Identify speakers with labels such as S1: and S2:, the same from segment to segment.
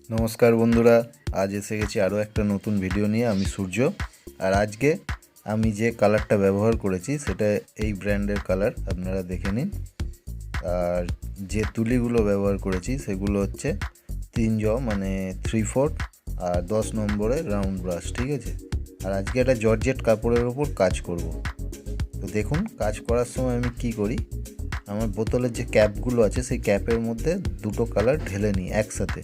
S1: নমস্কার বন্ধুরা, আজ এসে গেছি আরও একটা নতুন ভিডিও নিয়ে। আমি সূর্য। আর আজকে আমি যে কালারটা ব্যবহার করেছি সেটা এই ব্র্যান্ডের কালার, আপনারা দেখে নিন। আর যে তুলিগুলো ব্যবহার করেছি সেগুলো হচ্ছে 3 জ মানে 3/4 আর 10 নম্বরের রাউন্ড ব্রাশ, ঠিক আছে। আর আজকে একটা জর্জেট কাপড়ের ওপর কাজ করব। তো দেখুন কাজ করার সময় আমি কি করি, আমার বোতলের যে ক্যাপগুলো আছে সেই ক্যাপের মধ্যে দুটো কালার ঢেলে নিই একসাথে,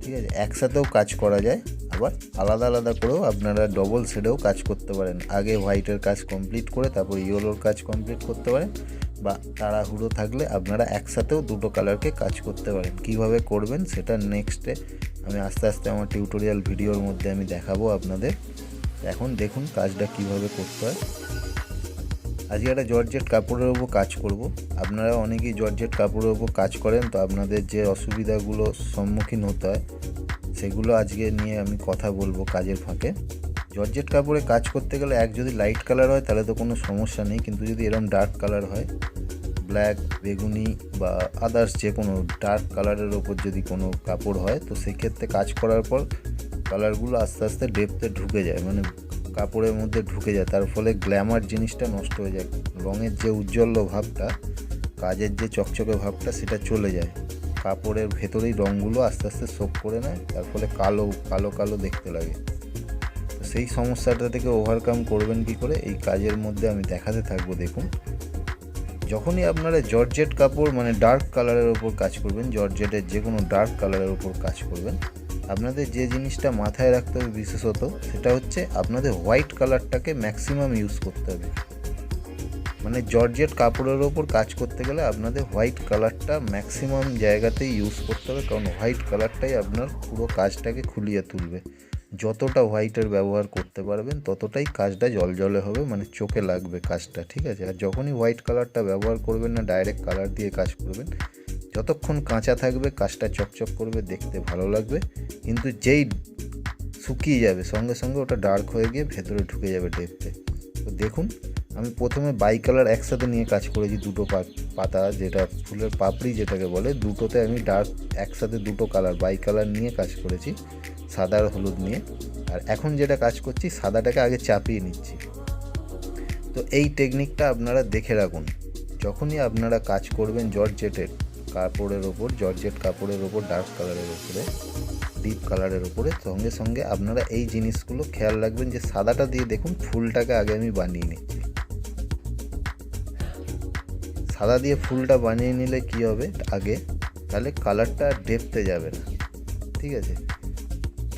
S1: ঠিক আছে। একসাথেও কাজ করা যায়, আবার আলাদা আলাদা করেও আপনারা ডবল শেডেও কাজ করতে পারেন। আগে হোয়াইটের কাজ কমপ্লিট করে তারপর ইয়েলোর কাজ কমপ্লিট করতে পারেন, বা তাড়াহুড়ো থাকলে আপনারা একসাথেও দুটো কালারকে কাজ করতে পারেন। কিভাবে করবেন সেটা নেক্সটে আমি আস্তে আস্তে আমার টিউটোরিয়াল ভিডিওর মধ্যে আমি দেখাবো আপনাদের। এখন দেখুন কাজটা কিভাবে করতে হয়। আজকে একটা জর্জেট কাপড়ের ওপর কাজ করব। আপনারা অনেকেই জর্জেট কাপড়ের ওপর কাজ করেন, তো আপনাদের যে অসুবিধাগুলো সম্মুখীন হতে হয় সেগুলো আজকে নিয়ে আমি কথা বলবো কাজের ফাঁকে। জর্জেট কাপড়ে কাজ করতে গেলে যদি লাইট কালার হয় তাহলে তো কোনো সমস্যা নেই, কিন্তু যদি এরকম ডার্ক কালার হয়, ব্ল্যাক, বেগুনি বা আদার্স যে কোনো ডার্ক কালারের ওপর যদি কোনো কাপড় হয়, তো সেক্ষেত্রে কাজ করার পর কালারগুলো আস্তে আস্তে ডেপথে ঢুকে যায়, মানে কাপড়ের মধ্যে ঢুকে যায়। তার ফলে গ্ল্যামার জিনিসটা নষ্ট হয়ে যায়, রঙের যে উজ্জ্বল ভাবটা, কাজের যে চকচকে ভাবটা সেটা চলে যায়। কাপড়ের ভেতরেই রঙগুলো আস্তে আস্তে সোক করে নেয়, তার ফলে কালো কালো কালো দেখতে লাগে। তো সেই সমস্যাটা থেকে ওভারকাম করবেন কী করে, এই কাজের মধ্যে আমি দেখাতে থাকবো। দেখুন, যখনই আপনারা জর্জেট কাপড় মানে ডার্ক কালারের ওপর কাজ করবেন, জর্জেটের যে কোনো ডার্ক কালারের ওপর কাজ করবেন, আপনাদের যে জিনিসটা মাথায় রাখতে হবে বিশেষত, সেটা হচ্ছে আপনাদের হোয়াইট কালারটাকে ম্যাক্সিমাম ইউজ করতে হবে। মানে জর্জেট কাপড়ের ওপর কাজ করতে গেলে আপনাদের হোয়াইট কালারটা ম্যাক্সিমাম জায়গাতেই ইউজ করতে হবে, কারণ হোয়াইট কালারটাই আপনার পুরো কাজটাকে খুলিয়ে তুলবে। যতটা হোয়াইটের ব্যবহার করতে পারবেন ততটাই কাজটা জলজলে হবে, মানে চোখে লাগবে কাজটা, ঠিক আছে। আর যখনই হোয়াইট কালারটা ব্যবহার করবেন না, ডাইরেক্ট কালার দিয়ে কাজ করবেন, যতক্ষণ কাঁচা থাকবে কাজটা চকচক করবে, দেখতে ভালো লাগবে। কিন্তু যেই শুকিয়ে যাবে সঙ্গে সঙ্গে ওটা ডার্ক হয়ে গিয়ে ভেতরে ঢুকে যাবে ডেপথে। তো দেখুন, আমি প্রথমে বাই কালার একসাথে নিয়ে কাজ করেছি, দুটো পাতা, যেটা ফুলের পাপড়ি যেটাকে বলে, দুটোতে আমি ডার্ক একসাথে দুটো কালার বাই কালার নিয়ে কাজ করেছি, সাদা আর হলুদ নিয়ে। আর এখন যেটা কাজ করছি, সাদাটাকে আগে চাপিয়ে নিচ্ছি। তো এই টেকনিকটা আপনারা দেখে রাখুন, যখনই আপনারা কাজ করবেন জর্জেটের কাপড়ের ওপর, জর্জেট কাপড়ের ওপর ডার্ক কালারের ওপরে, ডিপ কালারের ওপরে, সঙ্গে সঙ্গে আপনারা এই জিনিসগুলো খেয়াল রাখবেন যে সাদাটা দিয়ে দেখুন ফুলটাকে আগে আমি বানিয়ে নিচ্ছি। সাদা দিয়ে ফুলটা বানিয়ে নিলে কি হবে আগে, তাহলে কালারটা ডেপথে যাবে না, ঠিক আছে।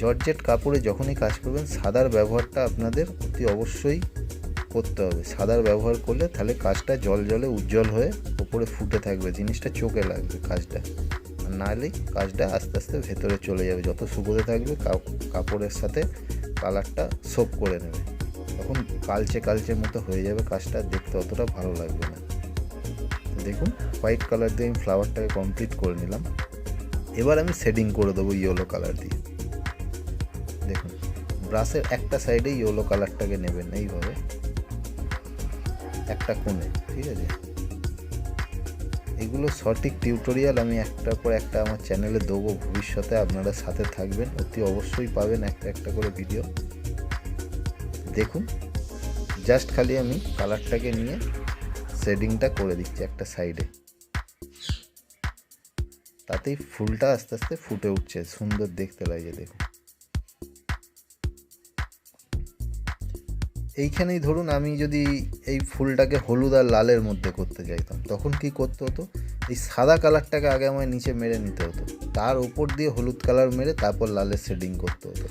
S1: জর্জেট কাপড়ে যখনই কাজ করবেন সাদার ব্যবহারটা আপনাদের অতি অবশ্যই করতে হবে। সাদার ব্যবহার করলে তাহলে কাজটা জলে উজ্জ্বল হয়ে ওপরে ফুটে থাকবে, জিনিসটা চোখে লাগবে কাজটা। আর নাহলেই কাজটা আস্তে আস্তে ভেতরে চলে যাবে, যত শুকোতে থাকবে কাপড়ের সাথে কালারটা সোপ করে নেবে, তখন কালচে কালচের মতো হয়ে যাবে, কাজটা দেখতে অতটা ভালো লাগবে না। দেখুন, হোয়াইট কালার দিয়ে আমি ফ্লাওয়ারটাকে কমপ্লিট করে নিলাম। এবার আমি শেডিং করে দেবো ইয়েলো কালার দিয়ে। দেখুন, ব্রাশের একটা সাইডে ইয়েলো কালারটাকে নেবেন এইভাবে, একটা কোণে, ঠিক আছে। এগুলো সঠিক টিউটোরিয়াল আমি একটার পর একটা আমার চ্যানেলে দেবো ভবিষ্যতে, আপনারা সাথে থাকবেন, অতি অবশ্যই পাবেন একটা একটা করে ভিডিও। দেখুন, জাস্ট খালি আমি কালারটাকে নিয়ে শেডিংটা করে দিচ্ছি একটা সাইডে, তাতেই ফুলটা আস্তে আস্তে ফুটে উঠছে, সুন্দর দেখতে লাগে। দেখুন, এইখানেই ধরুন আমি যদি এই ফুলটাকে হলুদ আর লালের মধ্যে করতে চাইতাম, তখন কি করতে হতো, এই সাদা কালারটাকে আগে আমায় নিচে মেরে নিতে হতো, তার উপর দিয়ে হলুদ কালার মেরে তারপর লালের শেডিং করতে হতো,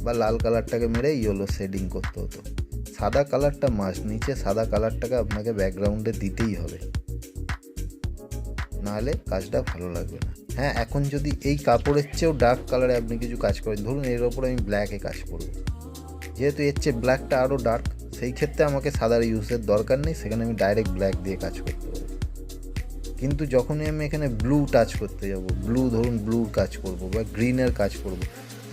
S1: বা লাল কালারটাকে মেরে ইয়েলো শেডিং করতে হতো। সাদা কালারটা মাস্ট, নিচে সাদা কালারটাকে আপনাকে ব্যাকগ্রাউন্ডে দিতেই হবে, নাহলে কাজটা ভালো লাগবে না। হ্যাঁ, এখন যদি এই কাপড়ের চেয়েও ডার্ক কালারে আপনি কিছু কাজ করেন, ধরুন এর ওপর আমি ব্ল্যাকে কাজ করব, যেহেতু এর চেয়ে ব্ল্যাকটা আরও ডার্ক, সেই ক্ষেত্রে আমাকে সাদার ইউজের দরকার নেই, সেখানে আমি ডাইরেক্ট ব্ল্যাক দিয়ে কাজ করতে পারবো। কিন্তু যখনই আমি এখানে ব্লু টাচ করতে যাব, ধরুন ব্লুর কাজ করব বা গ্রিনের কাজ করব,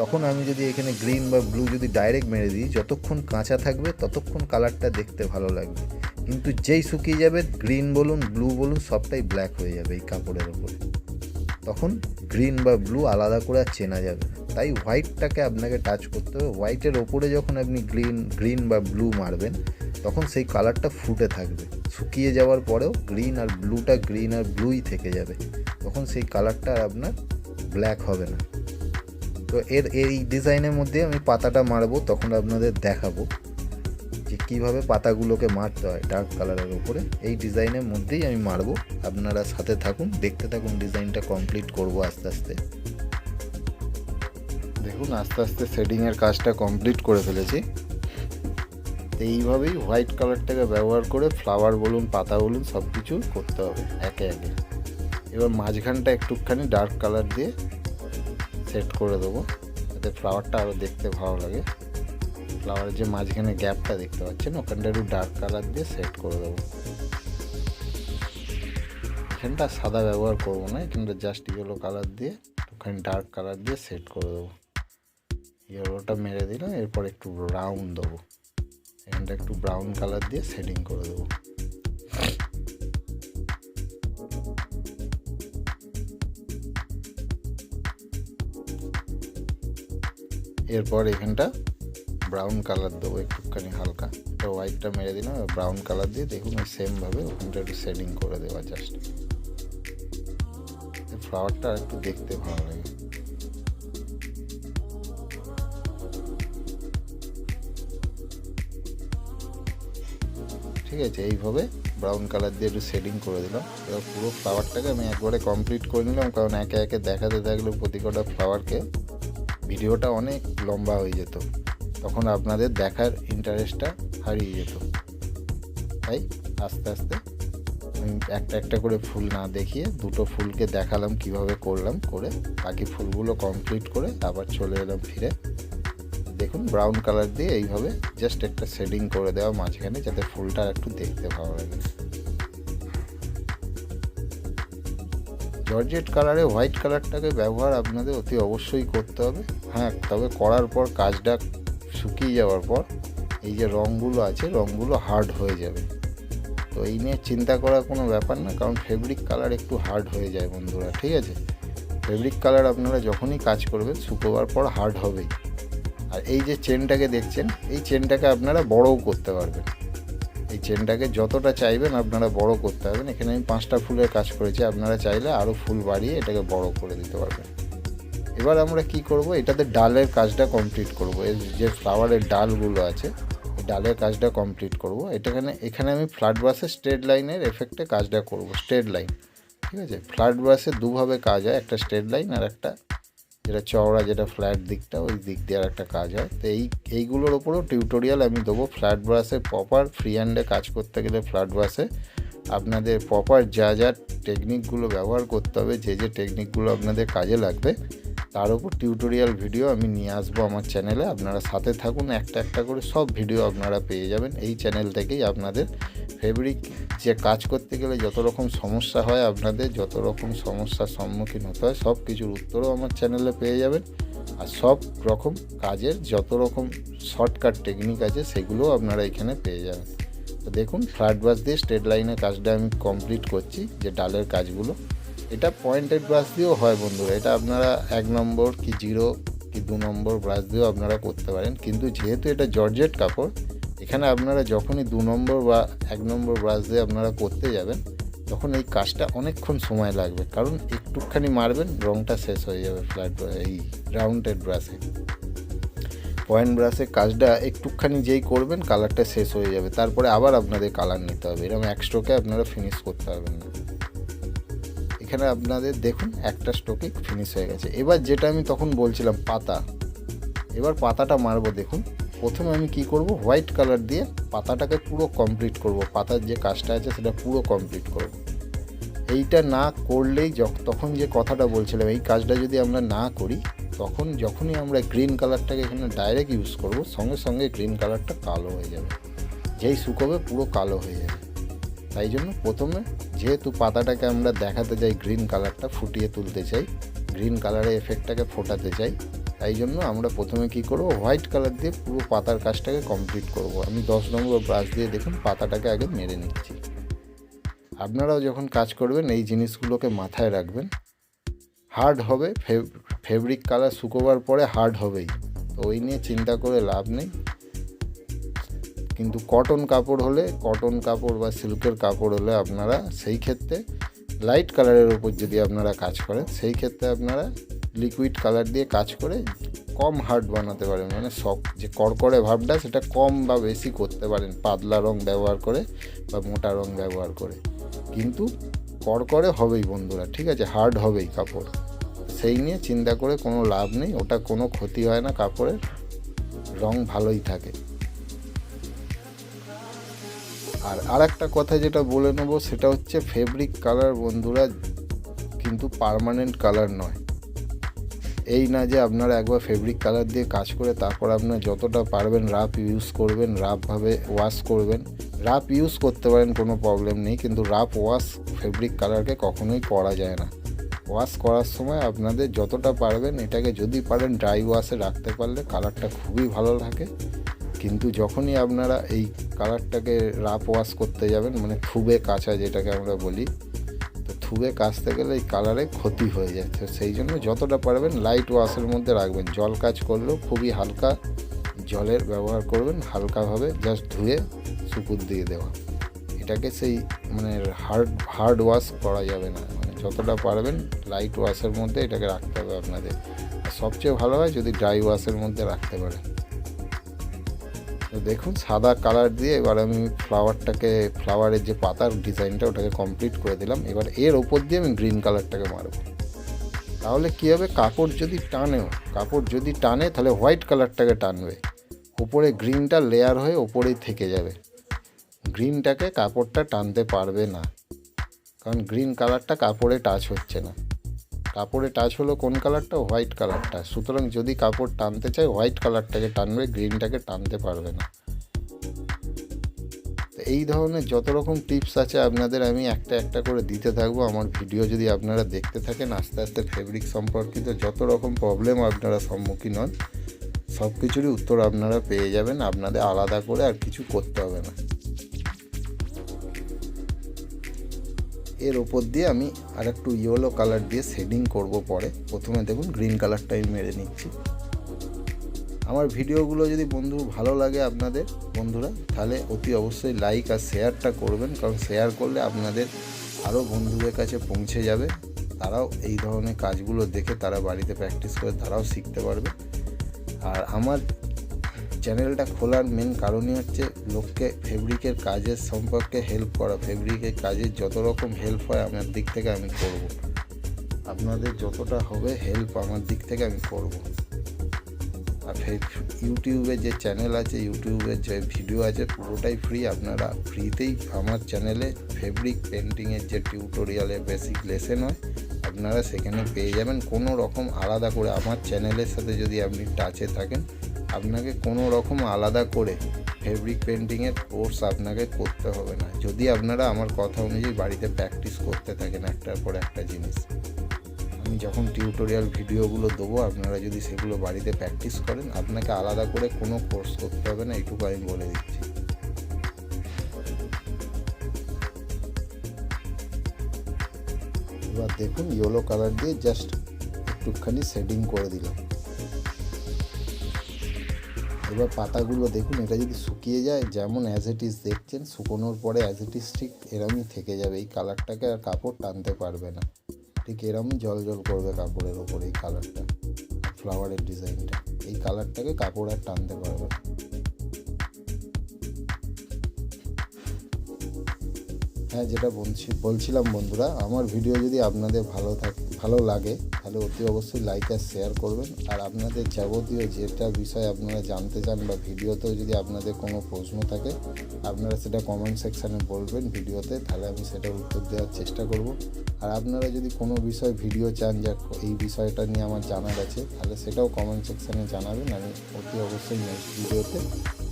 S1: তখন আমি যদি এখানে গ্রিন বা ব্লু যদি ডাইরেক্ট মেরে দিই, যতক্ষণ কাঁচা থাকবে ততক্ষণ কালারটা দেখতে ভালো লাগবে, কিন্তু যেই শুকিয়ে যাবে গ্রিন বলুন ব্লু বলুন সবটাই ব্ল্যাক হয়ে যাবে এই কাপড়ের ওপরে। তখন গ্রিন বা ব্লু আলাদা করে আর চেনা যাবে না। তাই হোয়াইটটাকে আপনাকে টাচ করতে হবে। হোয়াইটের ওপরে যখন আপনি গ্রিন বা ব্লু মারবেন তখন সেই কালারটা ফুটে থাকবে, শুকিয়ে যাওয়ার পরেও গ্রিন আর ব্লুই থেকে যাবে, তখন সেই কালারটা আর আপনার ব্ল্যাক হবে না। তো এই ডিজাইনের মধ্যে আমি পাতাটা মারবো, তখন আপনাদের দেখাবো যে কীভাবে পাতাগুলোকে মারতে হয় ডার্ক কালারের ওপরে। এই ডিজাইনের মধ্যেই আমি মারবো, আপনারা সাথে থাকুন, দেখতে থাকুন, ডিজাইনটা কমপ্লিট করব আস্তে আস্তে। দেখুন আস্তে আস্তে শেডিংয়ের কাজটা কমপ্লিট করে ফেলেছি। তো এইভাবেই হোয়াইট কালারটাকে ব্যবহার করে ফ্লাওয়ার বলুন, পাতা বলুন, সব কিছু করতে হবে একে একে। এবার মাঝখানটা একটুখানি ডার্ক কালার দিয়ে সেট করে দেবো, যাতে ফ্লাওয়ারটা আরও দেখতে ভালো লাগে। ফ্লাওয়ারের যে মাঝখানে গ্যাপটা দেখতে পাচ্ছেন ওখানটা একটু ডার্ক কালার দিয়ে সেট করে দেবো। এখানটা সাদা ব্যবহার করবো না, এখানটা জাস্ট ইয়েলো কালার দিয়ে একটুখানি ডার্ক কালার দিয়ে সেট করে দেবো। ইয়েলোটা মেরে দিলাম, এরপর একটু ব্রাউন দেবো, এখানটা একটু ব্রাউন কালার দিয়ে শেডিং করে দেবো। এরপর এখানটা ব্রাউন কালার দেবো একটুখানি হালকা, এটা হোয়াইটটা মেরে দিলাম, ব্রাউন কালার দিয়ে দেখুন ওই সেমভাবে ওখানটা একটু শেডিং করে দেওয়া, জাস্ট ফ্লাওয়ারটা আর একটু দেখতে ভালো লাগে। ঠিক আছে, এইভাবে ব্রাউন কালার দিয়ে একটু শেডিং করে দিলাম। এবার পুরো ফ্লাওয়ারটাকে আমি একবারে কমপ্লিট করে নিলাম, কারণ একে একে দেখাতে থাকলে প্রতি কটা ফ্লাওয়ারকে ভিডিওটা অনেক লম্বা হয়ে যেত, তখন আপনাদের দেখার ইন্টারেস্টটা হারিয়ে যেত। তাই আস্তে আস্তে আমি একটা একটা করে ফুল না দেখিয়ে দুটো ফুলকে দেখালাম কিভাবে করলাম, করে বাকি ফুলগুলো কমপ্লিট করে আবার চলে এলাম ফিরে। দেখুন ব্রাউন কালার দিয়ে এইভাবে জাস্ট একটা শেডিং করে দেওয়া মাঝখানে, যাতে ফুলটা একটু দেখতে ভালো লাগে। জর্জেট কালারে হোয়াইট কালারটাকে ব্যবহার আপনাদের অতি অবশ্যই করতে হবে। হ্যাঁ, তবে করার পর কাজটা শুকিয়ে যাওয়ার পর এই যে রঙগুলো আছে, রঙগুলো হার্ড হয়ে যাবে। তো এই নিয়ে চিন্তা করার কোনো ব্যাপার না, কারণ ফেব্রিক কালার একটু হার্ড হয়ে যায় বন্ধুরা, ঠিক আছে। ফেব্রিক কালার আপনারা যখনই কাজ করবেন শুকোবার পর হার্ড হবেই। আর এই যে চেনটাকে দেখছেন, এই চেনটাকে আপনারা বড়ও করতে পারবেন। এই চেনটাকে যতটা চাইবেন আপনারা বড় করতে পারবেন। এখানে আমি 5টা ফুলের কাজ করেছি, আপনারা চাইলে আরও ফুল বাড়িয়ে এটাকে বড় করে দিতে পারবেন। এবার আমরা কি করব, এটাতে ডালের কাজটা কমপ্লিট করব। এর যে ফ্লাওয়ারের ডালগুলো আছে এই ডালের কাজটা কমপ্লিট করব। এখানে আমি ফ্ল্যাট ব্রাশে স্ট্রেট লাইনের এফেক্টে কাজটা করব, স্ট্রেট লাইন, ঠিক আছে। ফ্ল্যাট ব্রাশে দুভাবে কাজ হয়, একটা স্ট্রেট লাইন আর একটা যেটা চওড়া, যেটা ফ্ল্যাট দিকটা, ওই দিক দিয়ে আর একটা কাজ হয়। তো এইগুলোর ওপরও টিউটোরিয়াল আমি দেবো। ফ্ল্যাট ব্রাশে প্রপার ফ্রি হ্যান্ডে কাজ করতে গেলে ফ্ল্যাট ব্রাশে আপনাদের প্রপার যা যা টেকনিকগুলো ব্যবহার করতে হবে, যে টেকনিকগুলো আপনাদের কাজে লাগবে, তার উপর টিউটোরিয়াল ভিডিও আমি নিয়ে আসবো আমার চ্যানেলে। আপনারা সাথে থাকুন, একটা একটা করে সব ভিডিও আপনারা পেয়ে যাবেন এই চ্যানেল থেকেই। আপনাদের ফেব্রিক যে কাজ করতে গেলে যত রকম সমস্যা হয়, আপনাদের যত রকম সমস্যার সম্মুখীন হতে হয়, সব কিছুর উত্তরও আমার চ্যানেলে পেয়ে যাবেন। আর সব রকম কাজের যত রকম শর্টকাট টেকনিক আছে সেগুলোও আপনারা এখানে পেয়ে যাবেন। তো দেখুন ফ্ল্যাট ব্রাশ দিয়ে স্ট্রেট লাইনের কাজটা আমি কমপ্লিট করছি, যে ডালের কাজগুলো। এটা পয়েন্টেড ব্রাশ দিয়েও হয় বন্ধুরা, এটা আপনারা 1 নম্বর কি 0 কি 2 নম্বর ব্রাশ দিয়েও আপনারা করতে পারেন। কিন্তু যেহেতু এটা জর্জেট কাপড়, এখানে আপনারা যখনই 2 নম্বর বা 1 নম্বর ব্রাশ দিয়ে আপনারা করতে যাবেন, তখন এই কাজটা অনেকক্ষণ সময় লাগবে, কারণ একটুখানি মারবেন রঙটা শেষ হয়ে যাবে। এই রাউন্ডেড ব্রাশে, পয়েন্ট ব্রাশে কাজটা একটুখানি যেই করবেন কালারটা শেষ হয়ে যাবে, তারপরে আবার আপনাদের কালার নিতে হবে। এরকম এক স্ট্রোকে আপনারা ফিনিশ করতে পারবেন না। এখানে আপনাদের দেখুন একটা স্ট্রোকে ফিনিশ হয়ে গেছে। এবার যেটা আমি তখন বলছিলাম পাতা, এবার পাতাটা মারবো। দেখুন প্রথমে আমি কি করব, হোয়াইট কালার দিয়ে পাতাটাকে পুরো কমপ্লিট করব। পাতার যে কাজটা আছে সেটা পুরো কমপ্লিট করব। এইটা না করলেই তখন যে কথাটা বলছিলাম, এই কাজটা যদি আমরা না করি, তখন যখনই আমরা গ্রিন কালারটাকে এখানে ডাইরেক্ট ইউজ করব, সঙ্গে সঙ্গে গ্রিন কালারটা কালো হয়ে যাবে, যেই শুকোবে পুরো কালো হয়ে যাবে। তাই জন্য প্রথমে যেহেতু পাতাটাকে আমরা দেখাতে চাই, গ্রিন কালারটা ফুটিয়ে তুলতে চাই, গ্রিন কালারের এফেক্টটাকে ফোটাতে চাই, তাই জন্য আমরা প্রথমে কি করব, হোয়াইট কালার দিয়ে পুরো পাতার কাজটাকে কমপ্লিট করব। আমি 10 নম্বর ব্রাশ দিয়ে দেখুন পাতাটাকে আগে মেরে নিচ্ছি। আপনারাও যখন কাজ করবেন এই জিনিসগুলোকে মাথায় রাখবেন। হার্ড হবে, ফেব্রিক কালার শুকোবার পরে হার্ড হবেই, তো ওই নিয়ে চিন্তা করে লাভ নেই। কিন্তু কটন কাপড় হলে, কটন কাপড় বা সিল্কের কাপড় হলে আপনারা সেই ক্ষেত্রে লাইট কালারের উপর যদি আপনারা কাজ করেন, সেই ক্ষেত্রে আপনারা লিকুইড কালার দিয়ে কাজ করে কম হার্ড বানাতে পারেন, মানে যে কড়কড়ে ভাবটা সেটা কম বা বেশি করতে পারেন পাতলা রং ব্যবহার করে বা মোটা রং ব্যবহার করে। কিন্তু কড়কড়ে হবেই বন্ধুরা, ঠিক আছে, হার্ড হবেই কাপড়, সেই নিয়ে চিন্তা করে কোনো লাভ নেই, ওটা কোনো ক্ষতি হয় না, কাপড়ের রং ভালোই থাকে। আর একটা কথা যেটা বলে নেব সেটা হচ্ছে ফেব্রিক কালার বন্ধুরা কিন্তু পার্মানেন্ট কালার নয়। এই না যে আপনারা একবার ফেব্রিক কালার দিয়ে কাজ করে তারপর আপনারা যতটা পারবেন রাফ ইউজ করবেন, রাফভাবে ওয়াশ করবেন। রাফ ইউজ করতে পারেন, কোনো প্রবলেম নেই, কিন্তু রাফ ওয়াশ ফেব্রিক কালারকে কখনোই করা যায় না। ওয়াশ করার সময় আপনাদের যতটা পারবেন এটাকে যদি পারেন ড্রাই ওয়াশে রাখতে পারলে কালারটা খুবই ভালো থাকে। কিন্তু যখনই আপনারা এই কালারটাকে রাফ ওয়াশ করতে যাবেন, মানে থুবে কাচা যেটাকে আমরা বলি, তো থুবে কাচতে গেলে এই কালারে ক্ষতি হয়ে যায়। তো সেই জন্য যতটা পারবেন লাইট ওয়াশের মধ্যে রাখবেন। জল কাজ করলেও খুবই হালকা জলের ব্যবহার করবেন, হালকাভাবে জাস্ট ধুয়ে সুপুর দিয়ে দেওয়া। এটাকে সেই মানে হার্ড ওয়াশ করা যাবে না, মানে যতটা পারবেন লাইট ওয়াশের মধ্যে এটাকে রাখতে হবে আপনাদের। আর সবচেয়ে ভালো হয় যদি ড্রাই ওয়াশের মধ্যে রাখতে পারেন। তো দেখুন সাদা কালার দিয়ে এবার আমি ফ্লাওয়ারের যে পাতার ডিজাইনটা ওটাকে কমপ্লিট করে দিলাম। এবার এর ওপর দিয়ে আমি গ্রিন কালারটাকে মারব। তাহলে কী হবে, কাপড় যদি টানে তাহলে হোয়াইট কালারটাকে টানবে, উপরে গ্রিনটা লেয়ার হয়ে ওপরেই থেকে যাবে। গ্রিনটাকে কাপড়টা টানতে পারবে না, কারণ গ্রিন কালারটা কাপড়ে টাচ হচ্ছে না। কাপড়ে টাচ হলো কোন কালারটা, হোয়াইট কালারটা। সুতরাং যদি কাপড় টানতে চায় হোয়াইট কালারটাকে টানবে, গ্রিনটাকে টানতে পারবে না। তো এই ধরনের যত রকম টিপস আছে আপনাদের আমি একটা একটা করে দিতে থাকবো। আমার ভিডিও যদি আপনারা দেখতে থাকেন, আস্তে আস্তে ফেব্রিক সম্পর্কিত যত রকম প্রবলেম আপনারা সম্মুখীন হন সব কিছুরই উত্তর আপনারা পেয়ে যাবেন। আপনাদের আলাদা করে আর কিছু করতে হবে না। এর ওপর দিয়ে আমি আর একটু ইয়েলো কালার দিয়ে শেডিং করব পরে। প্রথমে দেখুন গ্রিন কালারটা আমি মেরে নিচ্ছি। আমার ভিডিওগুলো যদি ভালো লাগে আপনাদের বন্ধুরা, তাহলে অতি অবশ্যই লাইক আর শেয়ারটা করবেন, কারণ শেয়ার করলে আপনাদের আরও বন্ধুদের কাছে পৌঁছে যাবে। তারাও এই ধরনের কাজগুলো দেখে তারা বাড়িতে প্র্যাকটিস করে তারাও শিখতে পারবে। আর আমার চ্যানেলটা খোলার মেন কারণই হচ্ছে লোককে ফেব্রিকের কাজের সম্পর্কে হেল্প করা। ফেব্রিকের কাজের যত রকম হেল্প হয় আমার দিক থেকে আমি করব। আপনাদের যতটা হবে হেল্প আমার দিক থেকে আমি করব। আর ইউটিউবে যে চ্যানেল আছে, ইউটিউবের যে ভিডিও আছে পুরোটাই ফ্রি। আপনারা ফ্রিতেই আমার চ্যানেলে ফেব্রিক পেন্টিংয়ের যে টিউটোরিয়ালের বেসিক লেসন হয় আপনারা সেখানে পেয়ে যাবেন। কোনো রকম আলাদা করে আমার চ্যানেলের সাথে যদি আপনি টাচে থাকেন, আপনাকে কোনো রকম আলাদা করে ফেব্রিক পেন্টিংয়ের কোর্স আপনাকে করতে হবে না, যদি আপনারা আমার কথা অনুযায়ী বাড়িতে প্র্যাকটিস করতে থাকেন একটার পর একটা জিনিস। আমি যখন টিউটোরিয়াল ভিডিওগুলো দেবো আপনারা যদি সেগুলো বাড়িতে প্র্যাকটিস করেন, আপনাকে আলাদা করে কোনো কোর্স করতে হবে না, এইটুকু আমি বলে দিচ্ছি। এবার দেখুন ইয়েলো কালার দিয়ে জাস্ট একটুখানি শেডিং করে দিলাম। এবার পাতাগুলো দেখুন, এটা যদি শুকিয়ে যায় যেমন অ্যাজ ইট ইজ দেখছেন, শুকোনোর পরে অ্যাজ ইট ইজ ঠিক এরমই থেকে যাবে। এই কালারটাকে আর কাপড় টানতে পারবে না, ঠিক এরমই জল জল করবে কাপড়ের ওপর। এই কালারটা ফ্লাওয়ারের ডিজাইনটা, এই কালারটাকে কাপড় আর টানতে পারবে না। হ্যাঁ, যেটা বলছিলাম বন্ধুরা, আমার ভিডিও যদি আপনাদের ভালো লাগে তাহলে অতি অবশ্যই লাইক আর শেয়ার করবেন। আর আপনাদের যাবতীয় যেটা বিষয় আপনারা জানতে চান বা ভিডিওতেও যদি আপনাদের কোনো প্রশ্ন থাকে আপনারা সেটা কমেন্ট সেকশানে বলবেন ভিডিওতে, তাহলে আমি সেটার উত্তর দেওয়ার চেষ্টা করব। আর আপনারা যদি কোনো বিষয় ভিডিও চান যা এই বিষয়টা নিয়ে আমার জানার আছে, তাহলে সেটাও কমেন্ট সেকশানে জানাবেন। আমি অতি অবশ্যই নেক্সট ভিডিওতে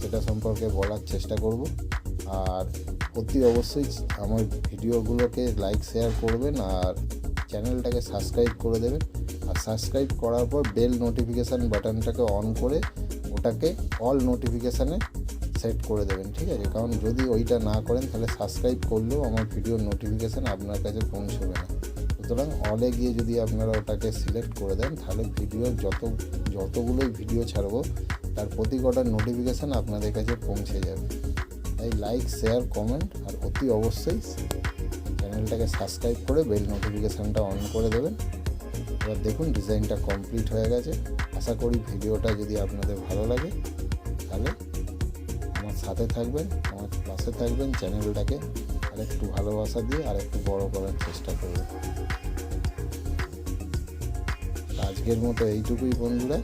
S1: সেটা সম্পর্কে বলার চেষ্টা করব। আর অতি অবশ্যই আমার ভিডিওগুলোকে লাইক শেয়ার করবেন আর চ্যানেলটাকে সাবস্ক্রাইব করে দেবেন। আর সাবস্ক্রাইব করার পর বেল নোটিফিকেশান বাটনটাকে অন করে ওটাকে অল নোটিফিকেশানে সেট করে দেবেন, ঠিক আছে? কারণ যদি ওইটা না করেন তাহলে সাবস্ক্রাইব করলেও আমার ভিডিওর নোটিফিকেশান আপনার কাছে পৌঁছবে না। তো সুতরাং অলে গিয়ে যদি আপনারা ওটাকে সিলেক্ট করে দেন তাহলে ভিডিওর যতগুলোই ভিডিও ছাড়বো তার প্রতি কটার নোটিফিকেশান আপনাদের কাছে পৌঁছে যাবে। তাই লাইক, শেয়ার, কমেন্ট আর অতি অবশ্যই চ্যানেলটাকে সাবস্ক্রাইব করে বেল নোটিফিকেশানটা অন করে দেবেন। এবার দেখুন ডিজাইনটা কমপ্লিট হয়ে গেছে। আশা করি ভিডিওটা যদি আপনাদের ভালো লাগে তাহলে আমার সাথে থাকবেন, আমার পাশে থাকবেন, চ্যানেলটাকে আরেকটু ভালোবাসা দিয়ে আরেকটু বড় করার চেষ্টা করবেন। আজকের মতো এইটুকুই বন্ধুরা।